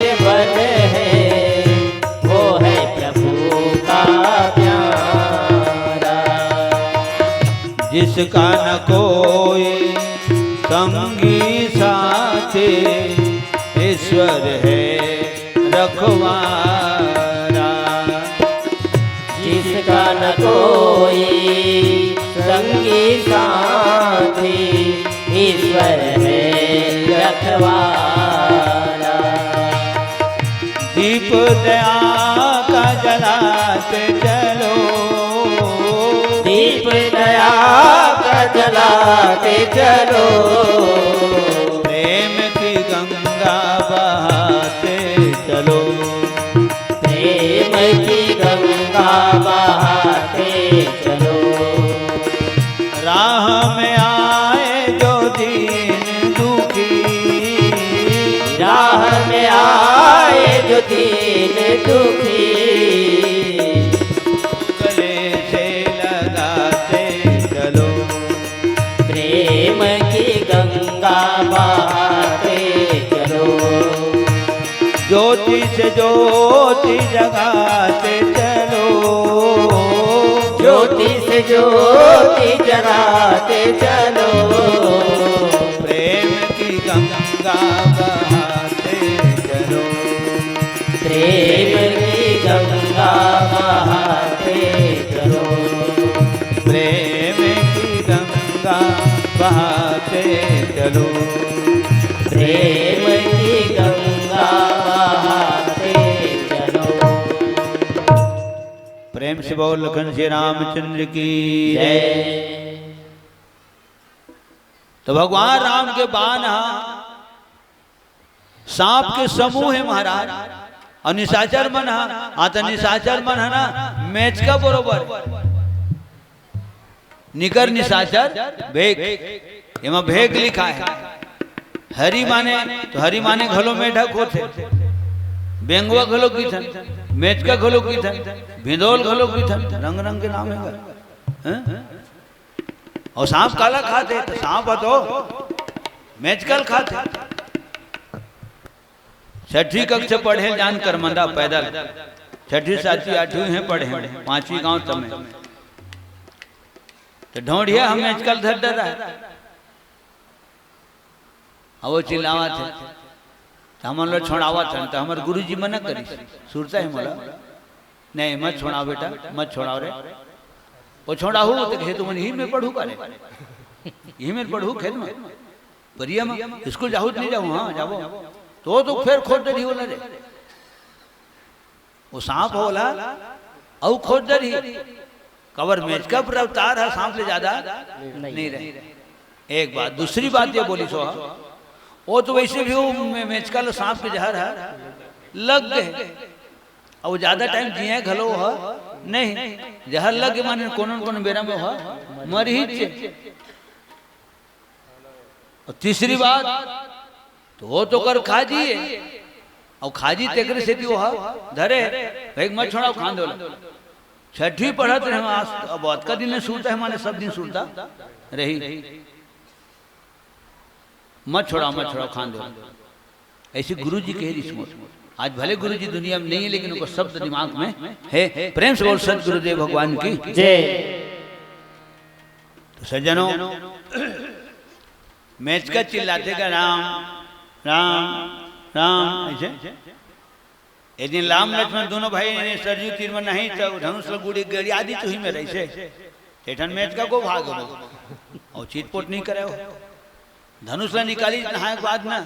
बल है वो है प्रभु का प्यारा। जिसका न कोई संगी साथी, ईश्वर है रखवारा। जिसका न कोई संगी साथी, ईश्वर है रखवारा। दीप दया का जलाते चलो, दीप दया का जलाते चलो। प्रेम की गंगा बहाते चलो, प्रेम की गंगा बहाते चलो। राह में आए जो दीन दुखी, राह में आए जो दीन दुखी, गले से लगाते चलो। प्रेम की गंगा बहाते चलो। ज्योति से ज्योति जगाते चलो, ज्योति से ज्योति जगाते चलो। प्रेम की गंगा बहाते चलो, प्रेम की गंगा बहाते चलो। प्रेम की गंगा बहाते चलो। प्रेम की गंगा बहाते चलो। प्रेम से बोल लखन श्री रामचंद्र की जय। तो भगवान राम के बाण सांप के समूह है महाराज, और निशाचर मन आता निशाचर मन है ना मैच का बरोबर निकर निशाचर भेग, एमा भेग लिखा है। हरी माने तो हरी माने घलो में ढक होते, बेंगुआ घलो की थन, मैच का घलो की थन, भिंदोल घलो की थन, रंग रंग के नाम है। और सांप काला खाते तो सांप तो मैचकल खाते। छठी कक्षा पढ़े जान कर मंदा पैदल, छठी सातवीं आठवीं है पढ़े, पांचवी गांव तब में तो ढोंढिया हम मैचकल धर डरा है। अब वो चिल्लावा थे तो हम लोग छोड़ावा थे, तो हमारे गुरुजी मना करी सुरता है मोला, नहीं मत छोड़ाओ बेटा, मत छोड़ाओ रे। वो छोड़ा हो तो खेत में ही में पढ़ू करे, यही में पढ़ू खेत में परिया में स्कूल जाहू नहीं जाऊँ, हाँ जाओ तो फिर खोद रही बोला रे। वो सांप होला औ खोद रही कवर मैच का अवतार है, सांप ले ज्यादा नहीं रहे। एक बात, दूसरी बात ये बोली सो वो तो वैसे भी वो मैच का सांप के जहर है लग गए, और ज्यादा टाइम जिए घलो है नहीं, जहर लग के माने कौन कौन बेरा में हो मर ही चे। और तीसरी बात तो वो तो कर खाजी है, और खाजी तेकरे से वो धरे भाई मत छोड़ाओ खान दो। छठी पढ़त रहे आज, अब बहुत का दिन में सूरता है माने सब दिन सूरता रही, मत छोड़ाओ खान दो। ऐसी गुरु जी कह रही। आज भले गुरु जी दुनिया में नहीं है, लेकिन उनको शब्द दिमाग में है। प्रेम से बोल सत गुरुदेव भगवान की जय। तो सज्जनों मैच का चिल्लाते का राम राम राम ऐसे। एक दिन राम लक्ष्मण दोनों भाई ने सरजू तीर में नहीं तो धनुष गुड़ी गड़ी आदि तो ही में रही से ठेठन मैच का को भाग हो और चीटपोट नहीं करे हो। धनुष ला निकाली नहाए के बाद ना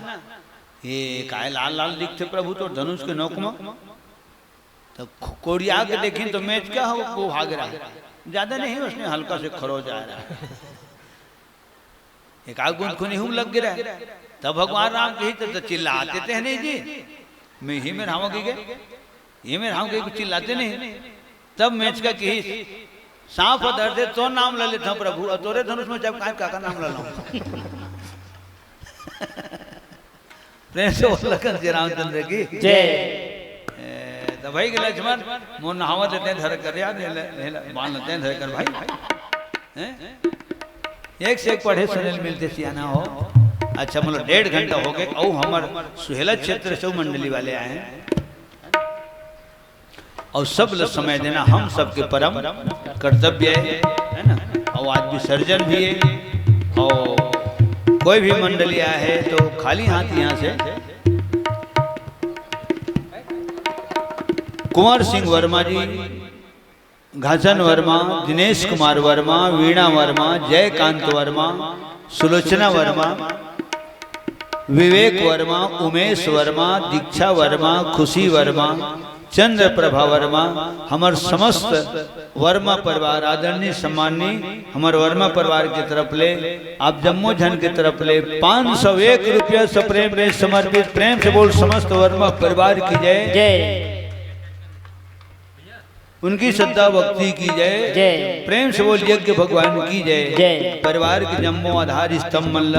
ये काय लाल लाल दिखते प्रभु तो धनुष के नोक में, तो कोड़िया के देखी तो मैच क्या हो वो भाग रहा है, ज्यादा नहीं उसने हल्का से खरो जा रहा है, एक आग बूंद खूनी हुम लग गिरा। तब भगवान राम कही तो चिल्लाते थे नहीं जी, मैं ही में रामोगी के ये में राम के चिल्लाते नहीं। तब मैच का कही सांप दर्दे तो नाम ले लेता प्रभु, और तोरे धनुष में जब काका नाम ले लो। प्रेम से बोल लखन श्री रामचंद्र की जय। तो भाई के लक्ष्मण मोर नहावा देते धर कर यार बाल लेते धर कर भाई, एक से एक पढ़े सुने मिलते सियाना हो। अच्छा मतलब 1.5 घंटा हो गए और हमार सुहेला क्षेत्र से मंडली वाले आए हैं और सब ल समय देना हम सबके परम कर्तव्य है ना। और आज विसर्जन भी है और कोई भी मंडली आया है तो खाली हाथ यहाँ से कुंवर सिंह वर्मा जी, घासन वर्मा, दिनेश कुमार वर्मा, वीणा वर्मा, जयकांत वर्मा, सुलोचना वर्मा, विवेक वर्मा, उमेश वर्मा, दीक्षा वर्मा, खुशी वर्मा, चंद्र प्रभा वर्मा, हमार समस्त वर्मा परिवार आदरणीय सम्माननीय हमार वर्मा परिवार की तरफ ले आप जम्मू जन की तरफ ले 501 रुपया सप्रेम में समर्पित। प्रेम से बोल समस्त वर्मा परिवार की जय जय, उनकी श्रद्धा भक्ति की जय जय, प्रेम से बोल यज्ञ भगवान की जय जय। परिवार के जम्मो आधार स्तंभ मल्ल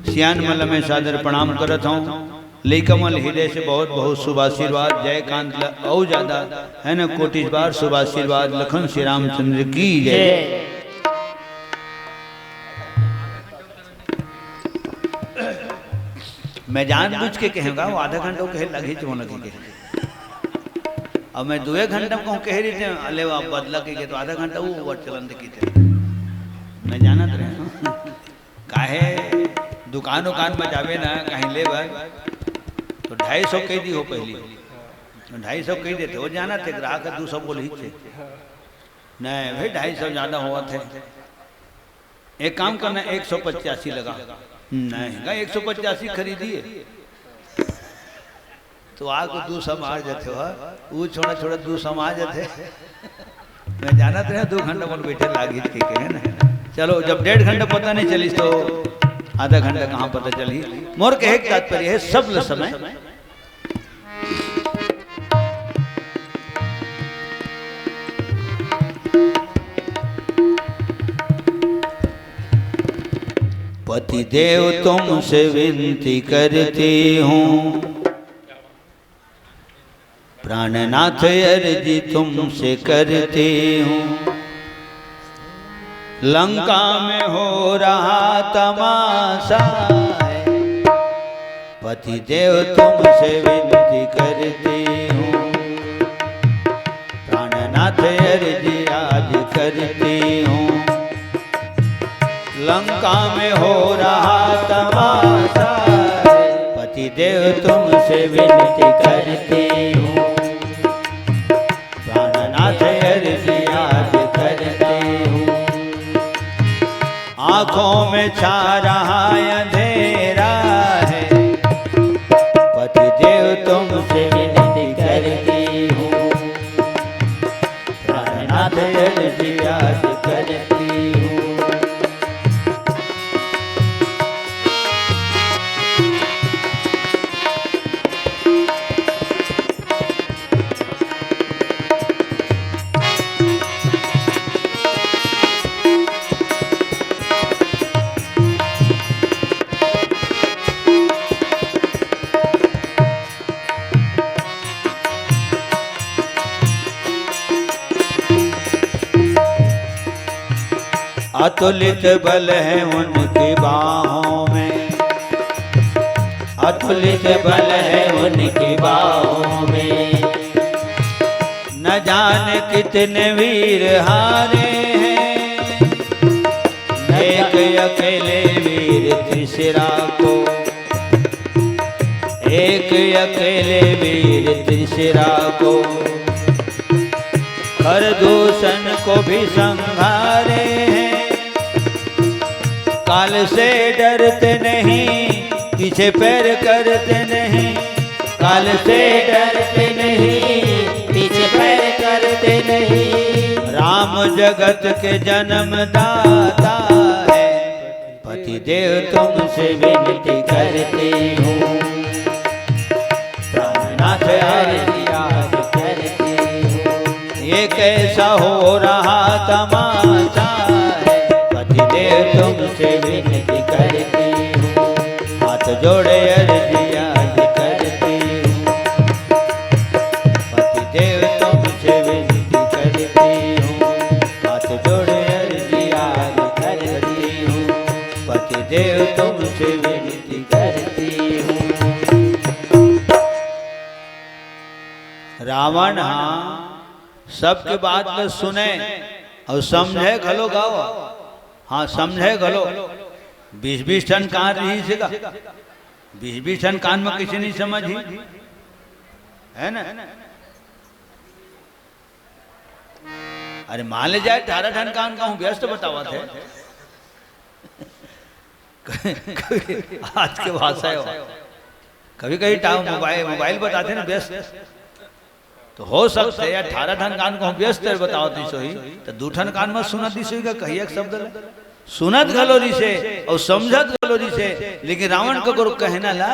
सियान मल्ल में सादर प्रणाम करत हूँ। लेकमल हृदय से बहुत बहुत शुभ आशीर्वाद। जयकांत और ज्यादा है ना कोटिश बार शुभ आशीर्वाद। लखन श्री रामचंद्र की जय। मैं जानबूझ के कहूँगा वो आधा घंटा कहे लगे जो लगे के अब मैं 2 घंटा कहूँ कह रही थे अले आप बदला के तो आधा घंटा वो वर्ड चलन की थे मैं जानत रहे काहे दुकान में जावे ना कहीं ले तो 250 कह दी हो पहली 250 कह देते वो जाना थे ग्राहक 200 बोल ही थे नहीं भाई 250 ज़्यादा हुआ थे। एक काम करना 185 लगा नहीं 185 खरीदिए तो आपको 200 मार जाते हो वो छोड़ा छोड़ा 200 मार जाते मैं जाना थे 2 घंटा बोल बैठे लागी के है ना। चलो जब 1.5 घंटा पता नहीं चली तो आधा घंटा कहाँ पता चली। मोर के एक तात्पर्य है सब ल समय पति देव तुमसे विनती करती हूँ प्राणनाथ अर्जी तुमसे करती हूँ लंका में हो रहा तमाशा है पति देव तुमसे विनती करती हूँ प्राणनाथ अर्जी आज करती हूँ लंका में हो रहा तमाशा है पति देव तुमसे विनती करती हूँ प्राणनाथ अर्जी आज करती हूँ आँखों में छा रहा अंधेरा है पति देव तुमसे विनती करती हूँ प्राणनाथ अर्जी आज करती हूँ। अतुलित बल है उनकी बाहों में अतुलित बल है उनकी बाहों में न जाने कितने वीर हारे हैं एक अकेले वीर त्रिशिरा को एक अकेले वीर त्रिशिरा को खरदूषण को भी संहारे हैं काल से डरते नहीं पीछे पैर करते नहीं काल से डरते नहीं पीछे पैर करते नहीं राम जगत के जन्मदाता है पति देव तुमसे विनती करती हूँ प्राणनाथ अर्जी आज करती हूँ ये कैसा हो रहा तमाशा है पति देव तुमसे विनती करती हूँ हाथ जोड़े अर्जी आज करती हूँ पति देव तुमसे विनती करती हूँ हाथ जोड़े अर्जी आज करती हूँ पति देव तुमसे विनती रावण हाँ सबके बात में सुने और समझे घलो गाओ। हाँ समझे घलो 20-20 टन कान रही सेगा 20-20 टन कान में किसी नहीं समझी है ना। अरे मान ले जाए 18 टन कान का हूँ व्यस्त बतावा थे आज के भाषा है कभी कभी मोबाइल बताते ना व्यस्त तो हो सकते है 18 टन कान को व्यस्त बताओ दी सोही तो 2 टन कान में सुनत दी सोही का कही एक शब्द सुनत गलोरी से और समझत गलोरी से लेकिन रावण को गुरु कहना ला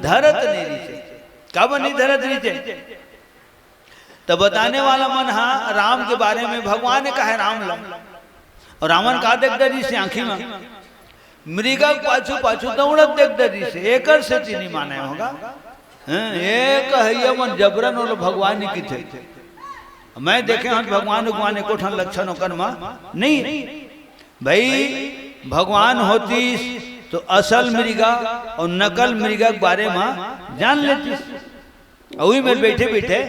धरत नहीं रीचे कब नहीं धरत रीचे तो बताने वाला मन हाँ राम के बारे में भगवान ने कहा राम लो और रावण का देख डरी से आंखी में मृगा पाछू पाछू दौड़त देख डरी से एकर से चीनी माने होगा एक है मन जबरन और भगवान की थे मैं देखे हम भगवान भगवान को ठन लक्षण कर्मा नहीं भाई भगवान होती तो असल मृगा और नकल मृगा के बारे में जान लेती वही में बैठे बैठे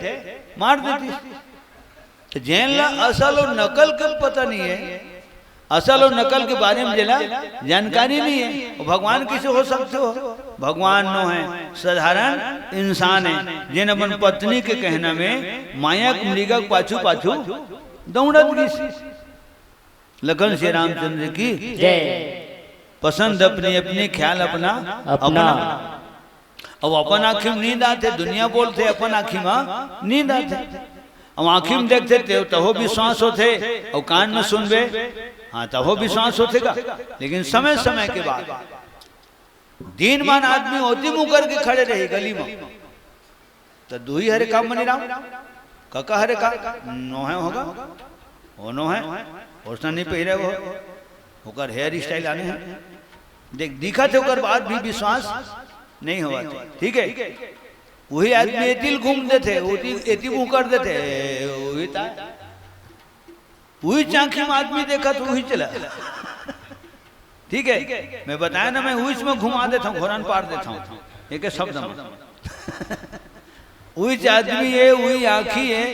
मार देती तो जैन ला असल और नकल का पता नहीं है असल और नकल के बारे में जला जानकारी नहीं है। भगवान किसे हो सकते हो भगवान नो है साधारण इंसान है जिन अपन पत्नी के कहना में माया मृगा पाछू पाछू दौड़त गई। लखन श्री रामचंद्र की जय। पसंद अपनी अपनी ख्याल अपना अपना अब अपन आँखी में नींद आते दुनिया बोलते अपन आँखी में नींद आते अब आँखी में देखते थे तहो विश्वास होते और कान में सुनबे हाँ तहो विश्वास होतेगा लेकिन समय समय के बाद दीनमान आदमी होती मुँह करके खड़े रहे गली में तो दुही हरे काम मनी राम कका हरे का नो है होगा वो नो है ओसना नहीं पहरे वो होकर हेयर स्टाइल आने हैं देख दिखा थे होकर बाद भी विश्वास नहीं हुआ ठीक है। वही आदमी एतिल घूमते थे एति मुँह कर देते वही था वही चांखी में आदमी देखा तो वही चला ठीक है। मैं बताया ना मैं वही में घुमा देता हूँ घोरन पार देता हूँ एक शब्द में वही आदमी है वही आँखी है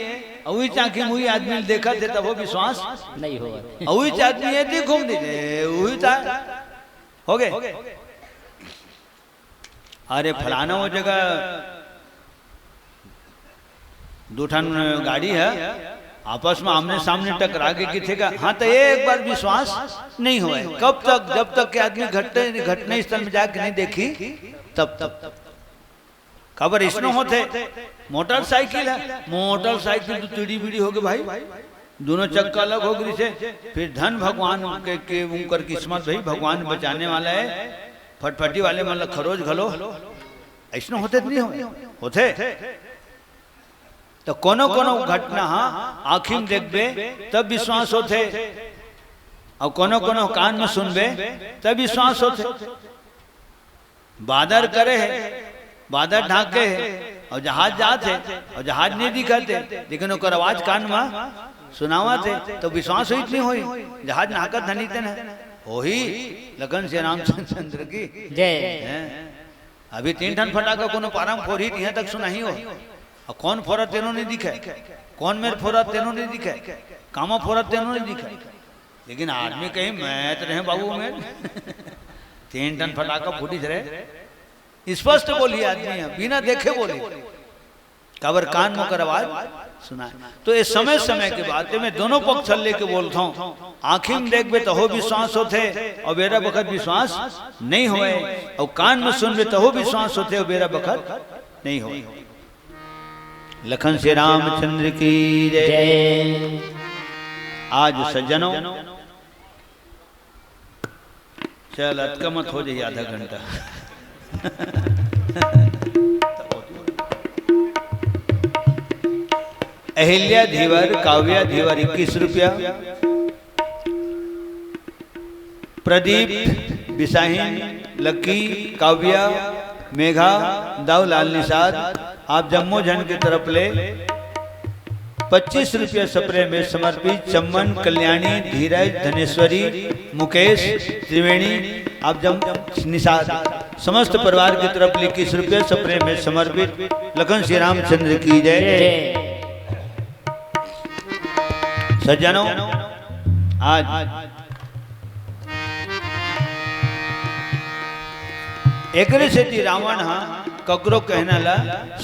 वही चांखी में वही आदमी देखा थे तब वो विश्वास नहीं होगा वही आदमी है घूम दीजिए वही था हो गए। अरे फलाना वो जगह 2 टन गाड़ी है आपस में आमने सामने टकरा के किथेगा हाँ तो एक बार विश्वास नहीं हुआ है। कब तक जब तक के आदमी घटना स्थल में जाके नहीं देखी तब खबर इसमें होते मोटरसाइकिल है मोटरसाइकिल तो टीढ़ी बीड़ी हो गई भाई दोनों चक्का अलग हो गई से फिर धन भगवान के उनकर किस्मत भाई भगवान बचाने वाला है फटफटी वाले मतलब खरोज घलो ऐसा होते नहीं होते तो कोनो कोनो घटना हाँ आँखी में देखबे तब विश्वास होते और कोनो कोनो कान में सुनबे तब विश्वास होते। बादर करे है बादर ढाके है और जहाज जाते और जहाज नहीं दिखाते लेकिन ओकर आवाज कान में सुनावा थे तो विश्वास हुई नहीं हुई जहाज नाकत धनी थे वही लगन से रामचंद्र की जय। अभी 3 टन फटाका कोनो पारम फोरी यहाँ तक सुना ही हो और कौन फोरा तेनो नहीं दिखा कौन मेरे फोरा तेनो नहीं दिखा कामा फोरा तेनो नहीं दिखा लेकिन आदमी कहीं मैं तो रहे बाबू में 3 टन फटाका फूटी रहे स्पष्ट बोली आदमी बिना देखे बोली कबर कान में कर आवाज सुना। तो ये समय समय के बाद मैं दोनों पक्ष लेके बोलता हूँ आँखी में देखबे तो हो विश्वास होते और बेरा बखत विश्वास नहीं हुए और कान में सुनबे तो हो विश्वास होते और बेरा बखत नहीं हुए। लखन श्री रामचंद्र की जय। आज सज्जनों चल अटका मत हो जाइए आधा घंटा अहिल्या धीवर काव्या धीवर 21 रुपया प्रदीप बिसाहीन लक्की काव्या मेघा दाऊलाल निषाद आप जम्मू झन की तरफ ले 25 रुपया सप्रे में समर्पित चम्मन कल्याणी धीरज धनेश्वरी मुकेश त्रिवेणी आप निषाद समस्त परिवार की तरफ 21 रुपया सप्रे में समर्पित। लखन श्री रामचंद्र की जय। सज्जनों आज एकरे से रावण हाँ ककरो कहना ला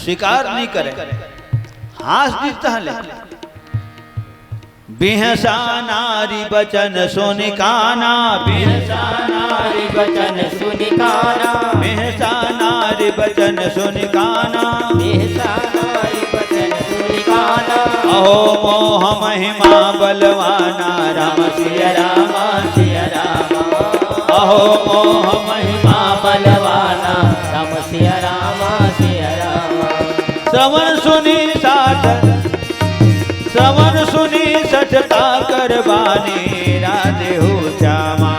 स्वीकार नहीं करे हास दिखता है बिहसा नारी बचन सुनिकाना बिहसा नारी बचन सुनिकाना बिहसा नारी बचन सुनिकाना बिहसा नारी बचन सुनिकाना अहो मोह महिमा बलवाना राम सिया रामा सिया रामा अहो मोह महिमा बलवाना राम सिया रामा सिया रामा श्रवण सुनी सचता करवानी राधे हो श्यामा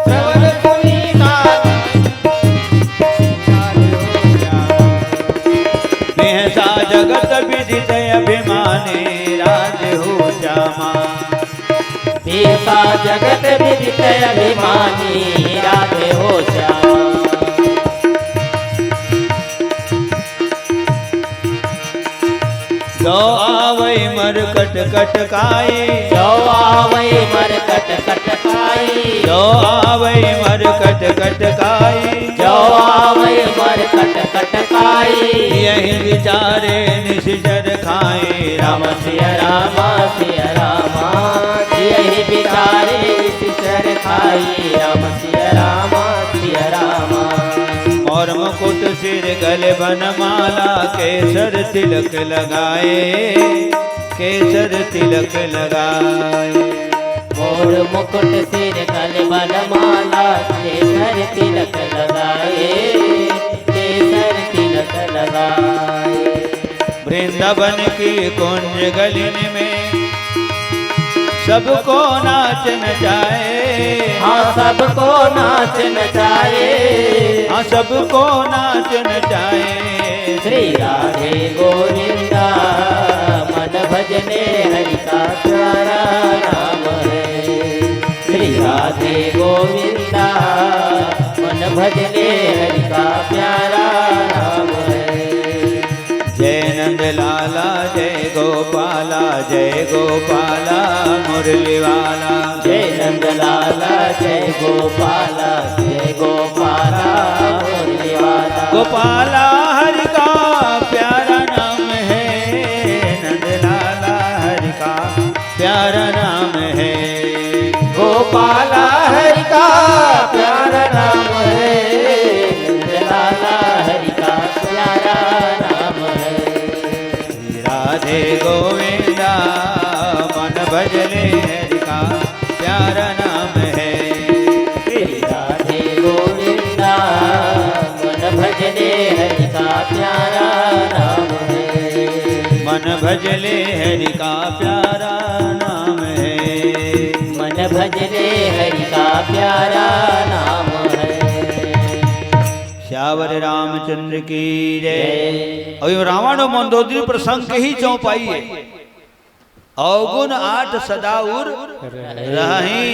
श्रवण सुनी मेहसा जगत विदित अभिमानी राधे हो श्यामा बेसा जगत विदित अभिमानी राधे हो श्यामा जो आवै मरकट कटकाई जो आवै मरकट कटकाई जो आवै मरकट कटकाई जो आवै मरकट कटकाई यही विचारे निशिचर खाए राम सिया रामा सिया रामा यही विचारे निशिचर खाई राम सिया रामा सिया रामा और मुकुट सिर गले बनमाला केसर तिलक लगाए केसर तिलक लगाए और मुकुट सिर गले बनमाला केसर तिलक लगाए केसर तिलक लगाए वृंदावन की कुंज गलिन में सबको नाचन जाए हाँ सबको नाचन जाए हाँ सबको नाचन जाए श्री राधे गोविंदा मन भजने हरि का प्यारा नाम है श्री राधे गोविंदा मन भजने हरि का प्यारा नाम है जय नंद लाला जय गोपाला मुरली वाला जय नंद लाला जय गोपाला मुरली वाला गोपाला हरि का प्यारा नाम है नंद लाला हरि का प्यारा नाम है गोपाला हरि का प्यारा नाम है नंद लाला हरि का प्यारा नाम है राधे गोविंदा मन भजले हरि का प्यारा नाम है राधे गोविंदा मन भजने हरि का प्यारा नाम है मन भजले हरि का प्यारा नाम है मन भजने हरि का प्यारा नाम है श्यावर रामचंद्र की जय। अभी रावण और मंदोदरी प्रसंग के ही चौपाई है अवगुण 8 सदाउर रही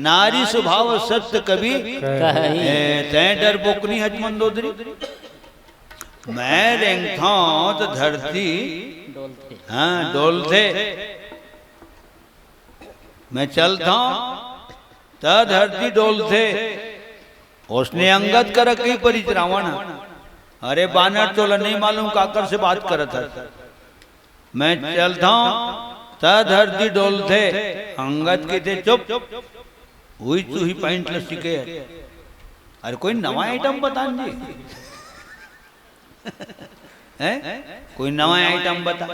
नारी स्वभाव सत्य कवि तय डर बोकनी हज मंदोदरी मैं रेंगता तो धरती हाँ डोलते मैं चलता तो धरती डोलते उसने अंगद कर रखी परिच रावण अरे बानर चोला नहीं मालूम काकर से बात करता मैं चलता ता धरती डोलते अंगद के थे चुप हुई तू ही पैंट लस्सी के अरे कोई नवा आइटम बता जी हैं कोई नवा आइटम बता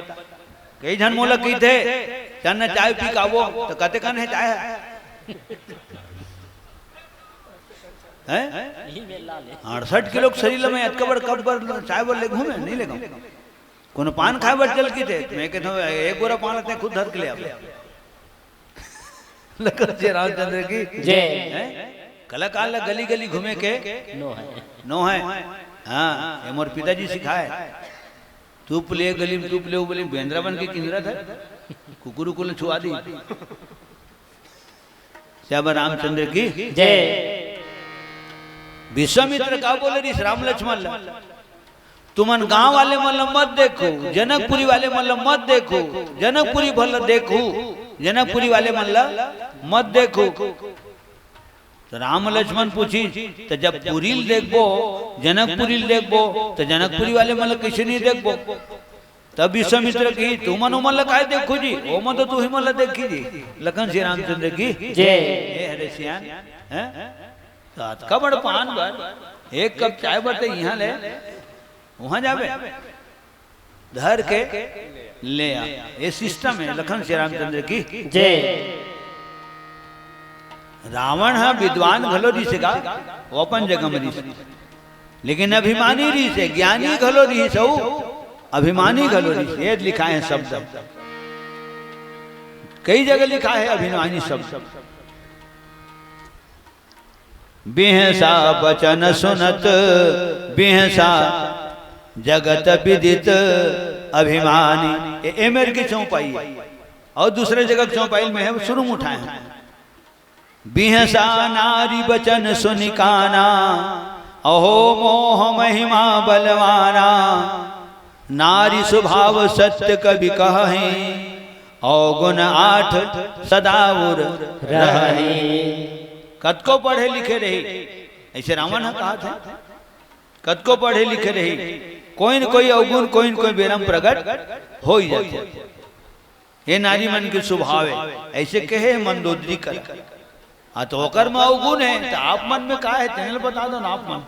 कई जन मोला की थे चन्ना चाय पी कावो तो कहते कन है चाय है 68 किलो शरीर में अतकबर कब पर चाय बोल ले घूमे नहीं ले कोनो पान खाए बर चल की थे मैं कहता हूँ एक गोरा पान लेते खुद धर के ले आवे लकर जय रामचंद्र की जय कलाकार गली गली घूमे के नो है हाँ ये मोर पिताजी सिखाए तूप ले गली में तूप ले बोले बेंद्रा बन के किंद्रा था कुकुरु को छुआ दी श्याम रामचंद्र की जय विश्वामित्र का बोले री राम लक्ष्मण तुमन गांव वाले मतलब मत देखो, जनकपुरी वाले मतलब मत देखो, जनकपुरी भल देखो, जनकपुरी वाले मतलब मत देखो। तो राम लक्ष्मण पूछी तो जब पुरील देखबो जनकपुरी देखबो तो जनकपुरी वाले मतलब किसी नहीं देखबो। तब विश्वामित्र की तुमन उमल काय देखो जी, ओ मत तो तू ही मल देखी जी। लखन श्री रामचंद्र की जय। हे हरे सियान हैं सात का बड़ पान बर एक कप चाय बरते यहाँ ले वहां जावे धर के ले आ, ये सिस्टम है लखन श्री रामचंद्र की जय। रावण है विद्वान घलो रीस का वो अपन जगह में रीस, लेकिन अभिमानी रीस है, ज्ञानी घलो रीस हो, अभिमानी घलो रीस। ये लिखा है शब्द, कई जगह लिखा है अभिमानी शब्द। बिहसा बचन सुनत बिहसा जगत विदित अभिमानी। ये मेरे की चौपाई और दूसरे जगह चौपाई में है, शुरू में उठाए हैं। बिहसा नारी बचन सुनिकाना अहो मोह महिमा बलवाना, नारी स्वभाव सत्य कवि कहे अवगुण आठ सदा उर रही। कद को पढ़े लिखे रही, ऐसे रावण ने कहा था, कद को पढ़े लिखे रही, कोई न कोई अवगुण कोई न कोई बेरम प्रकट हो ही जाते। ये नारी मन के स्वभाव है, ऐसे कहे मंदोदरी कर। हाँ तो होकर में अवगुण है तो आप मन में कहा है तेल बता दो ना आप मन।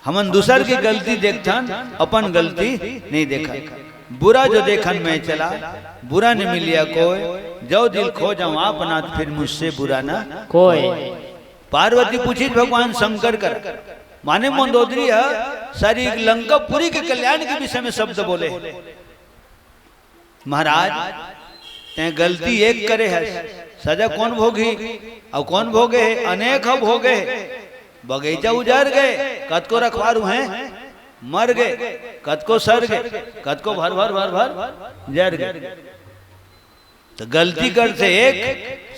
हमन दूसर की गलती देखथन, अपन गलती नहीं देखा। बुरा जो देखन में चला, बुरा नहीं मिलिया कोई, जो दिल खो जाऊं अपना फिर मुझसे बुरा ना कोई। पार्वती पूछी भगवान शंकर कर, माने मंदोदरी है सारी लंकापुरी के कल्याण के विषय में शब्द बोले। महाराज ते गलती एक करे है, सजा कौन भोगी और कौन भोगे, अनेक हम भोगे। बगीचा उजड़ गए, कद को रखवारू हैं मर गए, कद को सर गए, कद को भर भर भर भर जर गए। तो गलती करते एक,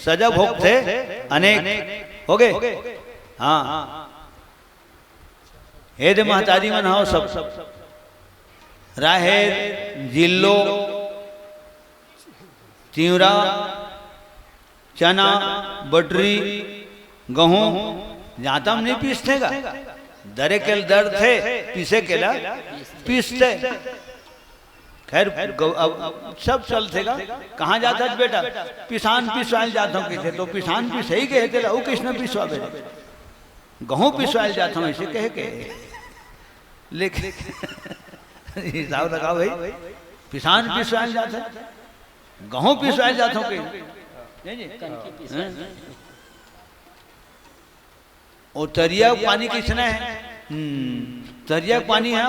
सजा भोगते अनेक हो गए। हाँ हे दे महतारी मन हो सब राहेर जिल्लो तिवरा चना बटरी गहूं जातम नहीं पीसते का, दरे के दर्द थे पीसे के ला पीसते। खैर सब चलते का, कहाँ जाता है बेटा, पिसान पिसवाल जाता हूँ किसे, तो पिसान पिस ही कहते ला, वो किसने पिसवा बेटे, गहूं पिसवाल जाता हूँ ऐसे कहे के। लेकिन हिसाब लगाओ भाई, पिसान पिसवाल जाता है, गहूं पिसवाल जाता हूँ और तरिया पानी किसने है, तरिया पानी है,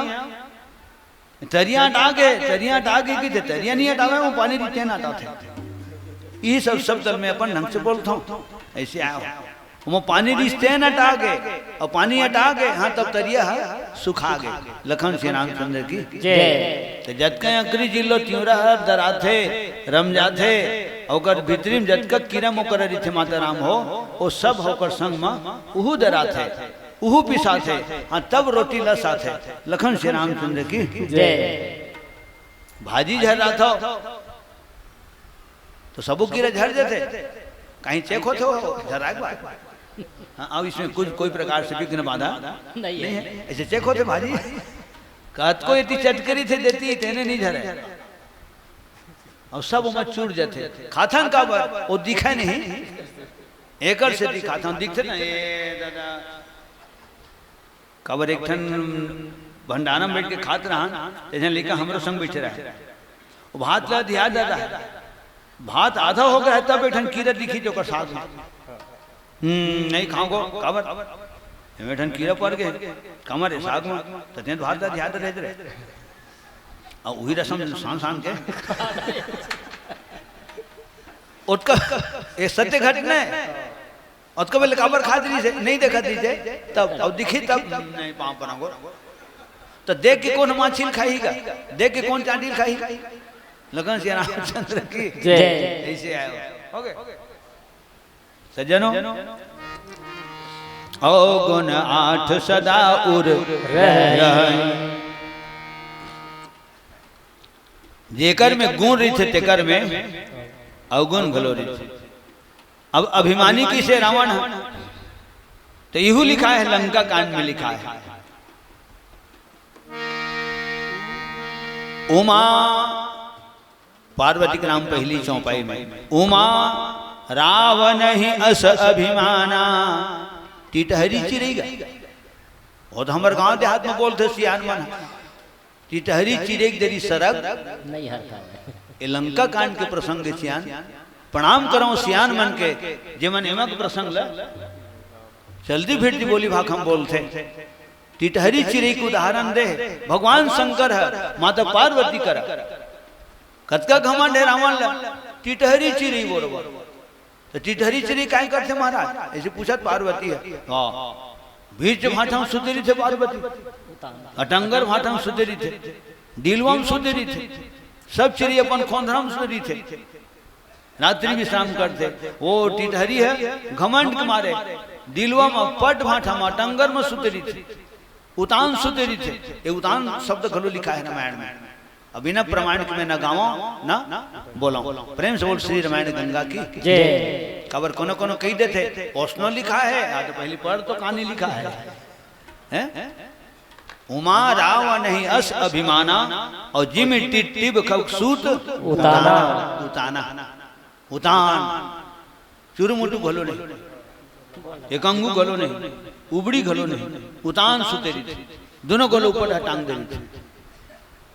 तरिया हटा गए, तरिया हटा गए कि तरिया नहीं हटावे वो पानी रीते ना हटाते। ये सब तल में अपन ढंग से बोलता हूँ, ऐसे आया वो पानी रिश्ते न हटा गए और पानी हटा गए, हाँ तब तरिया सुखा गए। लखन श्री रामचंद्र की जय। तो जतका अकरी जिलो त्योरा दराथे रम जाथे और भीतरी में जतका कीड़ा मोकर रिथे माता राम हो, वो सब होकर संग में उहू दराथे उहू पिसाथे, हाँ तब रोटी लसाथे। लखन श्री रामचंद्र की जय। भाजी झर रहा था तो सबू कीड़ा झर जाते, कहीं चेक होते हो झरा। हाँ अब इसमें कुछ कोई प्रकार से विघ्न बाधा नहीं है, ऐसे चेक होते भाजी कत को इतनी चटकरी थे देती तेने नहीं झरे और सब उमर चूर जाते। खाथन का वो दिखा नहीं, एकड़ से दिखाता दिखते ना ये दादा कबर एक ठन भंडारा में बैठ के खात रहा, ऐसे लिखा हमरो संग बैठ रहा है, भात ला दिया दादा, भात आधा हो गया तब बैठन कीड़ा दिखी जो साथ में नहीं खाओ कबर बैठन कीड़ा पड़ गए कमर है साग में तो भात ला दिया रहे और वही रसम शान शान के उसका ये सत्य घटना है। उसका पहले काबर खा दी से नहीं देखा दीजिए तब अब दिखी तब नहीं पाँव बनाओ तो देख के कौन माछिल खाएगा, देख के कौन चांडिल खाएगा। लगन श्री रामचंद्र की जय। ऐसे आए हो गए सज्जनों। अवगुण 8 सदा उर रहै। जेकर में गुण रही थे तेकर में अवगुण घलो रही थे। अब अभिमानी किसे रावण है, तो यहू लिखा है लंका कांड में लिखा है, उमा पार्वती के नाम पहली चौपाई में, उमा रावण ही अस अभिमाना टिटहरी चिरेगा। वो तो हमारे गांव देहात में बोलते सियान मन टिटहरी चिरेग देरी सरग नहीं हरता है। ये लंका कांड के प्रसंग है सियान। प्रणाम करो सियान मन के जे मन एमक प्रसंग ला चलती फिरती बोली भाग हम बोलते। टिटहरी चिरे को उदाहरण दे भगवान शंकर है, माता पार्वती कर कतका घमंड है रावण ला टिटहरी चिरे बोलो। तो टिटहरी चिरे काय करते महाराज, ऐसे पूछा पार्वती है। हाँ बीच भाठा सुधरी थे पार्वती, अटंगर भाठा सुधरी थे, डीलवम सुधरी थे, सब चिड़िया अपन खोंधरम सुधरी थे, रात्रि विश्राम करते। वो टिटहरी है घमंड के मारे डीलवा में पट भाठा में अटंगर में सुधरी थे, उतान सुधरी थे। ये उतान शब्द घलो लिखा है रामायण में। अभी ना प्रमाणिक में न गावो ना बोलो, प्रेम से बोल श्री रामायण गंगा की जय। खबर कोनो कोनो कही देते ओसनो लिखा है, तो पहली पढ़ तो कहानी लिखा है। उमा राव नहीं अस अभिमाना और जिम टिटिब खसूत उताना उताना उतान चुरमुटु घलो नहीं, एकंगू घलो नहीं, उबड़ी घलो नहीं, उतान सुतेरी थी, दोनों घलो ऊपर टांग देनी थी।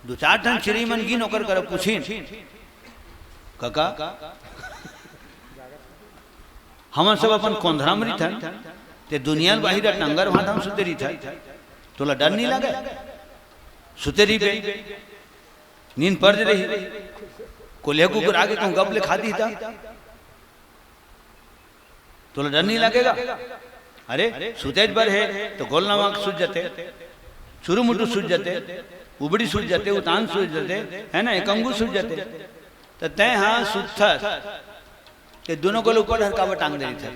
दो चार टन चिड़ी मन गिन होकर कर पूछी काका हम सब अपन कोंधरामरी था ते दुनिया बाहिर टंगर भाठा सुतेरी था, तोला डर नहीं लगा सुतेरी पे नींद पड़ रही कोल्हे कुकुर आगे कहूँ गपले खाती था, तोला डर नहीं लगेगा। अरे सुतेज बर है तो गोल नमक सूझ जाते, चुरू मुटू सूझ जाते, उबड़ी सूझ जाते, उतान सूझ जाते है ना, एकंगू सूझ जाते। तो तय हाँ सुथर के दोनों को ऊपर हरकावट टांग दे थे।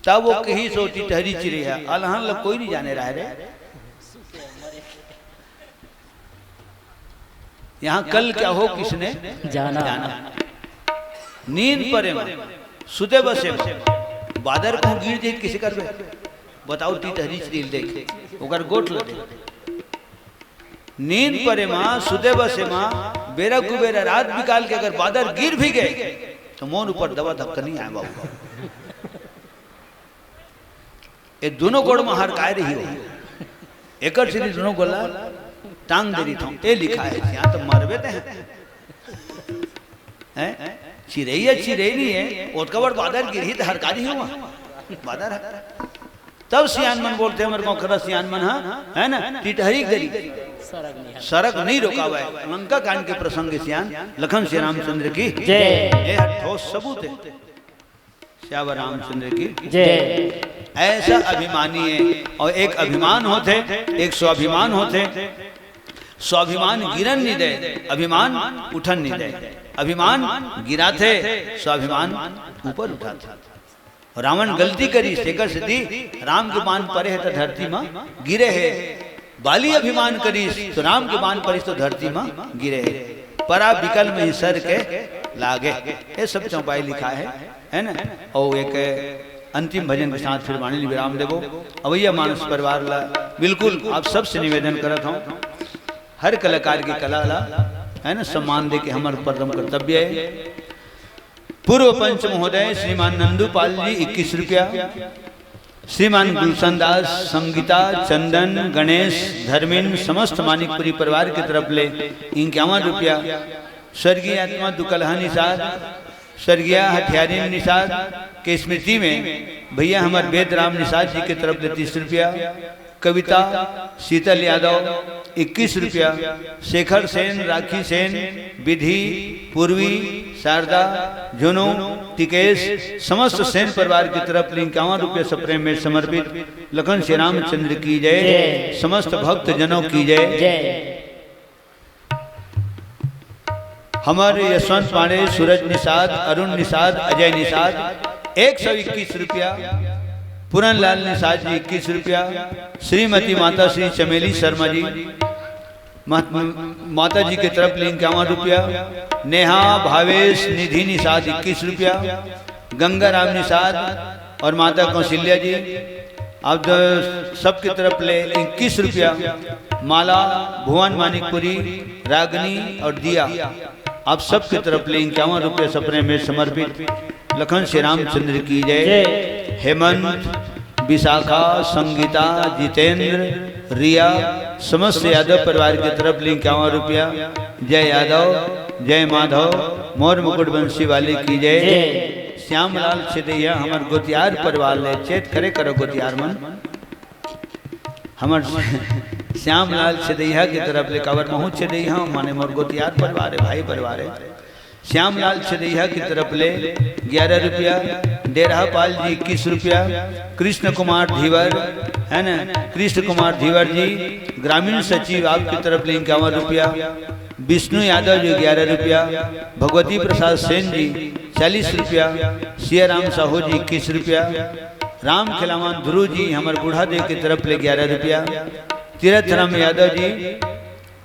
तब वो कहीं सोटी टहरी चिड़ी है अलहन लोग कोई नहीं जाने रहा रे। यहाँ कल क्या हो किसने जाना, नींद परे सुते बसे बादर को गिर जाए किसी कर बताओ टिटहरी चिड़ी देख ओकर गोट लगे नींद परे माँ सुते बसे माँ बेरा कुबेरा रात निकाल के अगर बादर गिर भी गए तो मोन ऊपर दबा धक्का नहीं आए बाबू। ये दोनों गोड़ में हर काय रही हो एक दोनों गोला टांग दे रही था। ये लिखा है यहाँ तो मरबे हैं चिरैया चिरैनी है ओटका बड़ बादर गिरी तो हरकारी हुआ बादर है। तब सियान मन बोलते हैं मेरे को खरा सियान मन है ना टिटहरी गरी सड़क नहीं रोका हुआ है। लंका कांड के प्रसंग सियान लखन श्री रामचंद्र की जय। ठोस सबूत है श्यावर रामचंद्र की जय। ऐसा अभिमानी है और एक अभिमान होते एक स्वाभिमान होते। स्वाभिमान गिरन नहीं दे, अभिमान उठन नहीं दे। अभिमान गिराते स्वाभिमान ऊपर उठाते। रावण गलती करी शेखर सिद्धि राम के बाण परे है तो धरती में गिरे है। बाली अभिमान करी तो राम के बाण परी तो धरती में गिरे है। परा विकल में सर के लागे। ये सब चौपाई लिखा है ना। और एक अंतिम भजन के साथ फिर वाणी विराम देवो। अवैया मानस परिवार ला बिल्कुल आप सबसे निवेदन करत हूँ हर कलाकार की कला ला है ना सम्मान दे के हमारे परम कर्तव्य है। पूर्व पंच महोदय श्रीमान नंदूपाल जी 21 रुपया, श्रीमान गुलशन दास, संगीता, चंदन, गणेश, धर्मेन समस्त मानिकपुरी परिवार की तरफ ले 51 रुपया। स्वर्गीय आत्मा दुकलहा निषाद, स्वर्गीय हथियारिन निषाद के स्मृति में भैया हमारे वेद राम निषाद जी की तरफ ले 30 रुपया। कविता शीतल यादव 21 रुपया। शेखर सेन, राखी सेन, विधि, पूर्वी, शारदा, जुनू, टिकेश समस्त सेन परिवार की तरफ 51 रुपये सप्रेम में समर्पित। लखन श्री रामचंद्र की जय। समस्त भक्त जनों की जय। हमारे यशवंत पांडे, सूरज निषाद, अरुण निषाद, अजय निषाद 121 रुपया। पूरनलाल निषाद जी 21 रुपया, श्रीमती माता श्री चमेली शर्मा जी माता जी की तरफ ले 51 रुपया, नेहा भावेश निधि निषाद 21 रुपया, गंगाराम निषाद और माता कौशल्या जी आप सबकी तरफ ले 21 रुपया, माला भुवन मानिकपुरी रागनी और दिया आप सबकी तरफ ले 51 रुपये सपने में समर्पित। लखन श्री रामचंद्र की जय। हेमंत, विशाखा, संगीता, जितेंद्र, रिया समस्त यादव परिवार की तरफ ले 51 रुपया। जय यादव, जय माधव, मोर मुकुट बंशी वाले की जय। श्यामलाल छिदैया हमार गोतियार परिवार ले चेत करे करो गोतियार मन हमार श्यामलाल छिदैया की तरफ ले कावर महू छिदैया माने मोर गोतियार परिवार है, भाई परिवार है। श्यामलाल छिदैया की तरफ ले 11 रुपया, डेरापाल जी 21 रुपया, कृष्ण कुमार धीवर है ना, कृष्ण कुमार धीवर जी ग्रामीण सचिव आपकी तरफ ले 51 रुपया, विष्णु यादव जी 11 रुपया, भगवती प्रसाद सेन जी 40 रुपया, सियाराम साहू जी 21 रुपया, राम खिलावन ध्रुव जी हमारे बूढ़ा देव की तरफ ले 11 रुपया, तीरथ राम यादव जी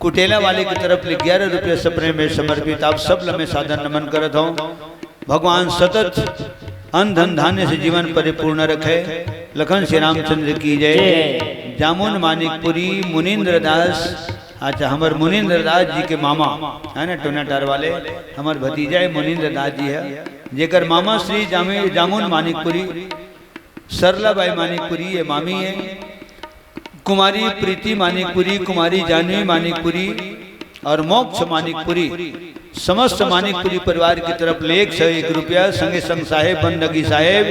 कुटेला वाले की तरफ ले 11 रुपये सपने में समर्पित। आप सब लम्हे साधन नमन करत हो। भगवान सतत अन्न धन धान्य से जीवन परिपूर्ण रखे। लखन श्री रामचंद्र की जय। जामुन मानिकपुरी मुनीन्द्र दास, अच्छा हमारे मुनीन्द्र दास जी के मामा है ना टोनाटार वाले हमारे भतीजा मुनीन्द्र दास जी है, जेकर मामा श्री जामुन मानिकपुरी, सरलाबाई मानिकपुरी ये मामी है, कुमारी प्रीति मानिकपुरी, कुमारी जानवी मानिकपुरी और मोक्ष मानिकपुरी समस्त मानिकपुरी परिवार की तरफ ले 101 रुपया। संगे संग साहेब बंदगी साहेब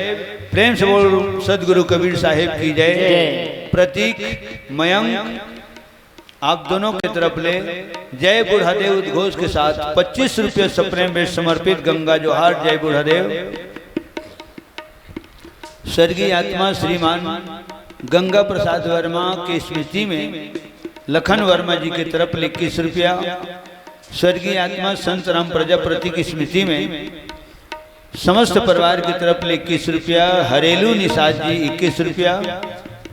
प्रेम से बोल सदगुरु कबीर साहेब की जय। प्रतीक मयंक आप दोनों की तरफ ले जय बुढ़ादेव उद्घोष के साथ 25 रुपये सपने में समर्पित। गंगा जोहार जय बुढ़ादेव। स्वर्गीय आत्मा श्रीमान गंगा प्रसाद वर्मा की स्मृति में लखन वर्मा जी की तरफ 21 रुपया। स्वर्गीय आत्मा संत राम प्रजापति की स्मृति में समस्त परिवार की तरफ 21 रुपया। हरेलू निषाद जी 21 रुपया।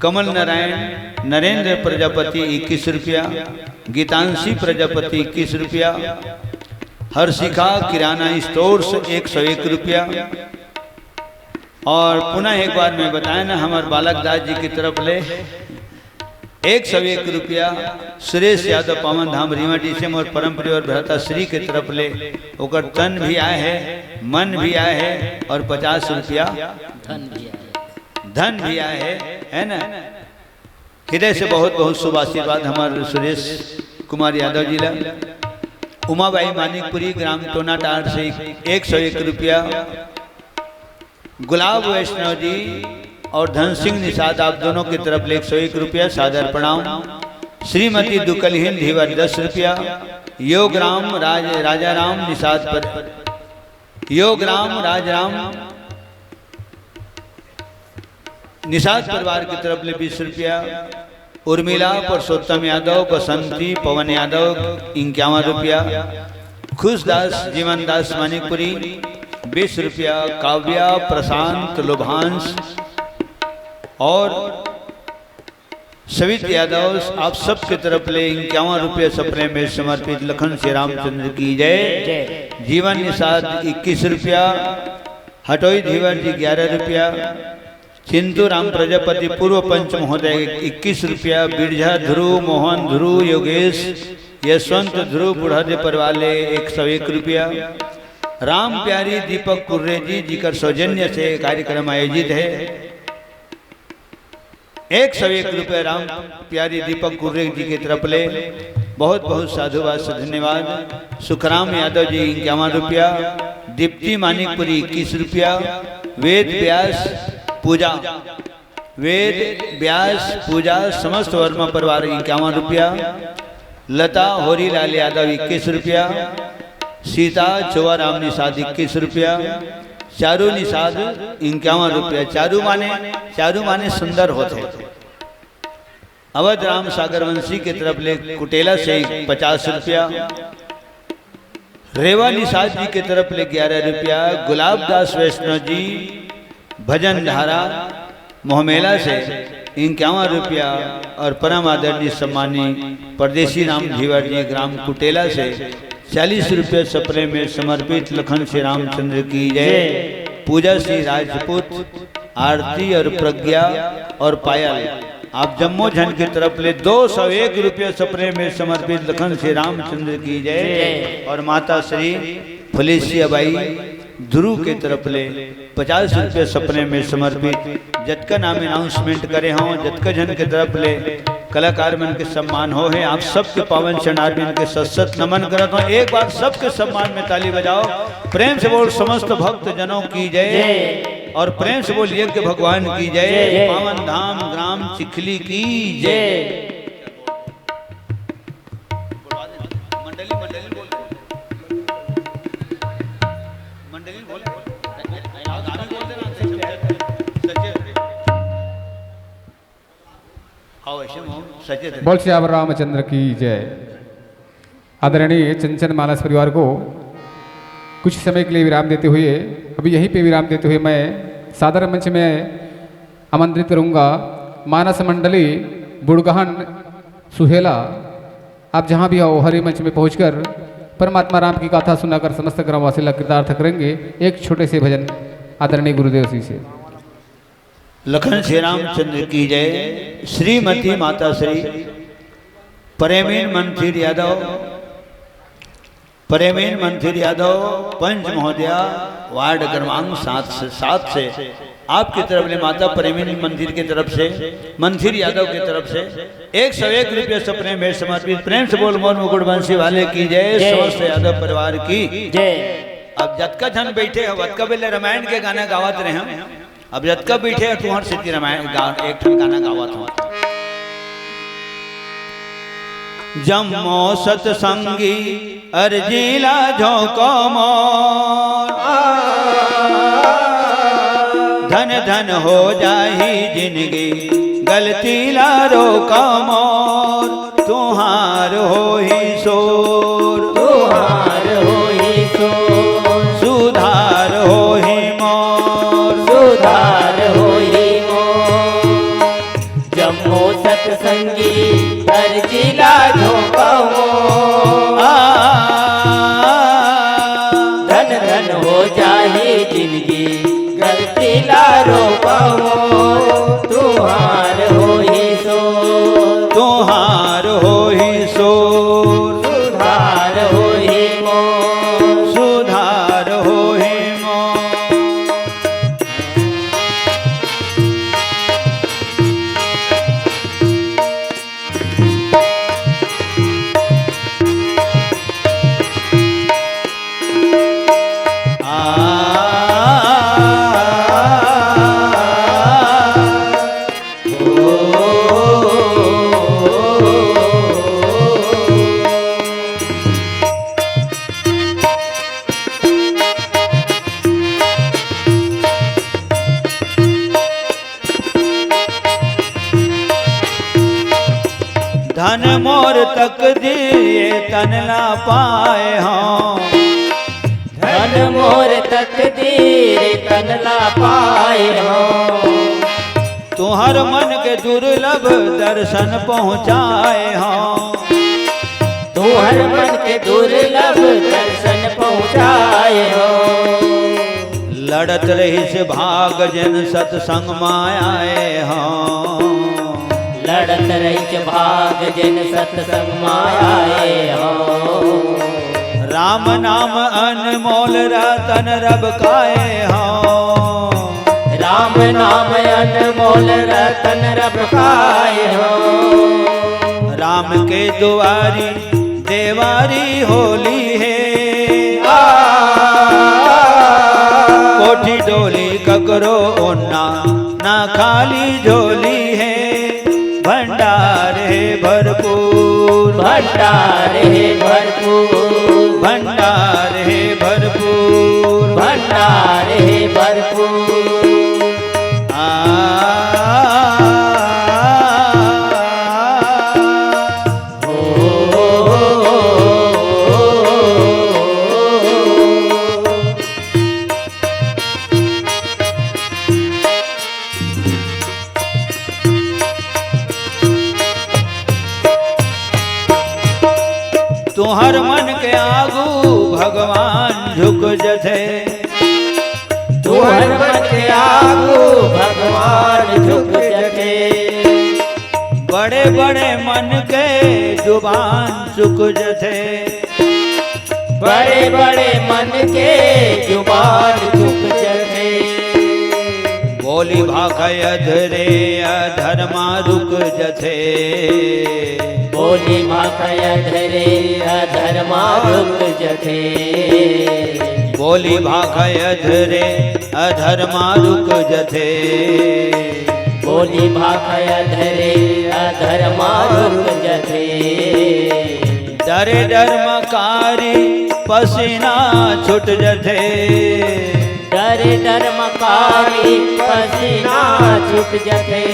कमल नारायण नरेंद्र प्रजापति 21 रुपया। गीतांशी प्रजापति 21 रुपया। हर्षिका किराना स्टोर्स 101 रुपया। और पुनः एक बार मैं बताया ना हमारे बालक दास जी की तरफ ले 101 रुपया। सुरेश यादव पावन धाम रीवा डीसीएम और परम प्रिय और भ्राता श्री की तरफ ले ओकर तन भी आए है, मन भी आए है और 50 रुपया धन भी आए है ना। हृदय से बहुत बहुत शुभ आशीर्वाद हमारे सुरेश कुमार यादव जी ला। उमाबाई मानिकपुरी ग्राम टोनाटार से 101 रुपया। गुलाब वैष्णव जी और धन सिंह निषाद आप दोनों की तरफ 101 रुपया सादर प्रणाम। श्रीमती दुकलहीन धीवर 10 रुपया। योगराम राजाराम निषाद पर योगराम राजाराम निषाद परिवार की तरफ 20 रुपया। उर्मिला पुरुषोत्तम यादव, बसंती पवन यादव 51 रुपया। खुशदास जीवन दास मानिकपुरी 20 रुपया। काव्या प्रशांत लोभांश और सवित यादव आप सब की तरफ ले 51 रुपये सपने में समर्पित। लखन श्री रामचंद्र की जय। जीवन निषाद 21 रुपया। हटोई धीवर जी 11 रुपया। चिंतु राम प्रजापति पूर्व पंच महोदय 21 रुपया। बिरझा ध्रुव मोहन ध्रुव योगेश यशवंत ध्रुव बुढ़ादे परिवार 101 रुपया। राम प्यारी दीपक कुर्रे जी जिकर सौजन्य से कार्यक्रम आयोजित है 101 रुपये। राम प्यारी दीपक कुर्रे जी की तरफ ले बहुत बहुत साधुवाद से धन्यवाद। सुखराम यादव जी 51 रुपया। दीप्ति मानिकपुरी 21 रुपया। वेद व्यास पूजा समस्त वर्मा परिवार 51 रुपया। लता होरीलाल यादव 21 रुपया। सीता चौवाराम निषाद 21 रुपया। चारू निषाद 51 रुपया। चारू माने सुंदर होते। अवध राम सागर वंशी की तरफ ले कुटेला से 50 रुपया। रेवा निषाद जी की तरफ ले 11 रुपया। गुलाब दास वैष्णव जी भजन धारा मोहमेला से 51 रुपया और परम आदरणीय सम्मानी परदेशी राम धीवर जी ग्राम कुटेला से 40 रुपये सपने में समर्पित लखन श्री रामचंद्र की जय। पूजा श्री राजपूत आरती और प्रज्ञा और पायल आप जम्मू झन की तरफ ले 201 रुपये सपने में समर्पित लखन श्री रामचंद्र की जय। और माता श्री फलेसिया बाई ध्रुव के तरफ ले 50 रुपये सपने में समर्पित जतका नाम अनाउंसमेंट करे हों जतका जन के तरफ ले कलाकार मन के सम्मान हो है। आप सबके पावन चरणारविंद के सत नमन करत हो। एक बार सबके सम्मान में ताली बजाओ, प्रेम से बोल समस्त भक्त जनों की जय और प्रेम से बोल यज्ञ भगवान की जय। पावन धाम ग्राम चिखली की जय। बोल श्री रामचंद्र की जय। आदरणीय चंचन मानस परिवार को कुछ समय के लिए विराम देते हुए अभी यहीं पे विराम देते हुए मैं सादर मंच में आमंत्रित करूंगा मानस मंडली बुड़गहन सुहेला। आप जहां भी हो हरि मंच में पहुंचकर परमात्मा राम की गाथा सुनाकर समस्त ग्रामवासी कृतार्थ करेंगे। एक छोटे से भजन आदरणीय गुरुदेव जी से। लखन श्री रामचंद्र की जय। श्रीमती माता श्री प्रेमीन मंथिर यादव पंच महोदया वार्ड क्रमांक 7 से आपकी तरफ ले माता प्रेमीन मंदिर की तरफ से मंथिर यादव की तरफ से 101 रुपये सपने में समर्पित। प्रेम से बोल मोर मुकुट बंसी वाले की जय। समस्त यादव परिवार की जय। अब जतका जन बैठे हो वतका बेले रामायण के गाना गावत रहे हम। अब जतका बैठे तुहर सिद्धि रामायण एक ठन गाना गावत हूँ। जम्मो सतसंगी अर्जीला झोंको मोर धन धन हो जाही जिंदगी गलती ला रोका मोर तुहार हो ही शोर सुधार हो ही जम्मो सतसंगी अर्जीला झोंको धन धन हो जाही जिंदगी गलती ला रोका तुहार हो ही शोर तुहार हो ही शोर सुधार हो ही मोर सुधार हो ही धन मोर तक दिए तन ना पाए हों धन मोर तकदीर तन ला पाए हो तुहर मन के दुर्लभ दर्शन पहुँचाए हों तुहर मन के दुर्लभ दर्शन पहुँचाए हो लड़त रही से भाग जन सत्संग मायाए हों लड़त रही भाग जिन सत्संग मायाए हो राम नाम अनमोल रतन रब काए हो राम नाम अनमोल रतन रब खाए हो राम के दुआरी देवारी होली है कोठी डोली ककरो ओना ना खाली झोली है भंडार है भरपूर भंडार है भरपूर भंडार है भरपूर भंडार है भरपूर तुहर मन के आगू भगवान झुक जथे तुहर मन के आगू भगवान झुक जथे बड़े बड़े मन के जुबान चुक जथे बड़े बड़े मन के जुबान चुक जथे बोली भाखय अधरे अधर्मा रुक जथे बोली भाखय अधरे अधर्मा रुक जथे बोली भाखय अधरे अधर्मा रुक जथे बोली भाखय अधरे अधर्मा रुक जथे डरे धर्मकारी पसीना छुट जथे डरे धर्मकारी पसीना छुट जथे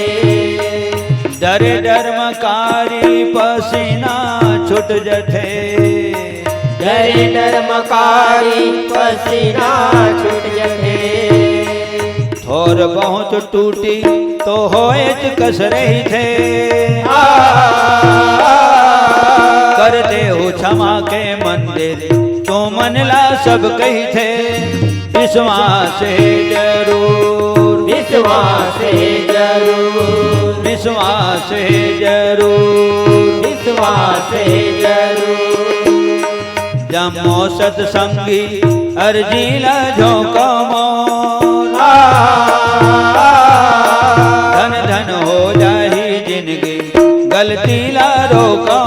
डरे धर्मकारी पसीना छुट जथे डरे धर्मकारी पसीना छुट जथे थोर बहुत टूटी तो होए कस रही थे करते हो क्षमा के मंदिर तो मनला सब कही थे विश्वास है जरूर विश्वास है जरूर विश्वास है जरूर विश्वास है जरूर जमो सत्संगी अर्जीला झोंका धन धन हो जाही जिंदगी गलती ला रोका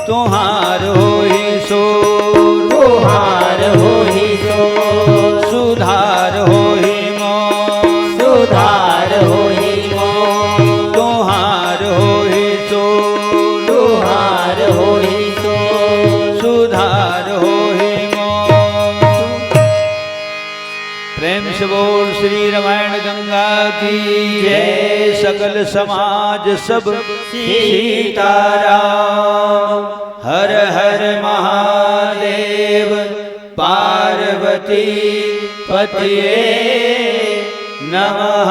तुहार हो ही सोर तुहार हो ही सोर सुधार हो ही मोर सुधार हो ही मोर तुहार हो ही सोर तुहार हो ही सोर सुधार हो ही मोर प्रेम से बोल श्री रामायण गंगा की जय सकल समाज सब सीताराम हर हर महादेव पार्वती पतिये नमः।